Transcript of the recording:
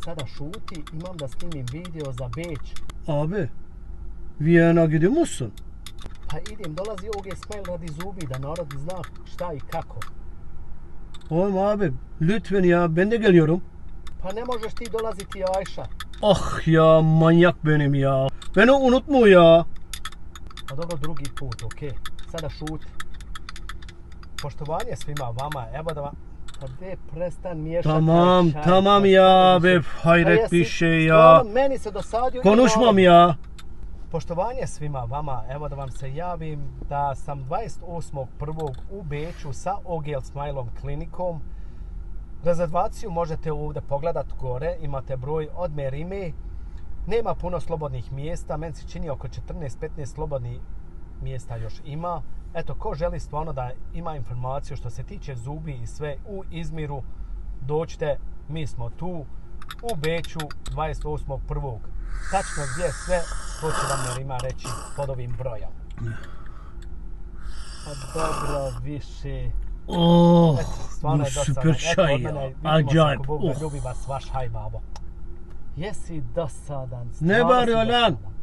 sada šuti, imam da snimim video za Beč. Abi, Viyana gidiyor musun? Pa idem, dolazi OG Smile radi zubi da narod zna šta i kako. Oğlum abi, lütfen ya, ben de geliyorum. Pa ne možeš ti dolaziti, Ajša. Ah ya, manyak benim ya. Beni unutma ya. Pa dobro, drugi put, okej. Sada šuti. Poštovanje svima vama, evo da vam... Pa gdje prestan miješati Tamam, čaj, tamam pa ya šta be, hayret Pa bir jesi şey ya. stvarno meni se dosadio... Konuşmam ya. Poštovanje svima vama, evo da vam se javim da sam 28.1. u Beču sa OG Smileom klinikom. Rezervaciju možete ovdje pogledat gore, imate broj, odmjer ime. Nema puno slobodnih mjesta, meni se čini oko 14-15 slobodnih mjesta još ima. Eto, ko želi stvarno da ima informaciju što se tiče zubi i sve u Izmiru, dođite, mi smo tu u Beču 28.1. Tačno gdje sve, to će vam Nerima reći pod ovim brojom. Pa dobro, više. Oh, Stvarno bu je dosadan. süper Eto, çay od ya. mene, vidimo se Acayip. ako Bog da Oh. ljubi vas, vaš haj babo. Jesi dosadan. Ne stvarno bağırıyor si lan? dosadan.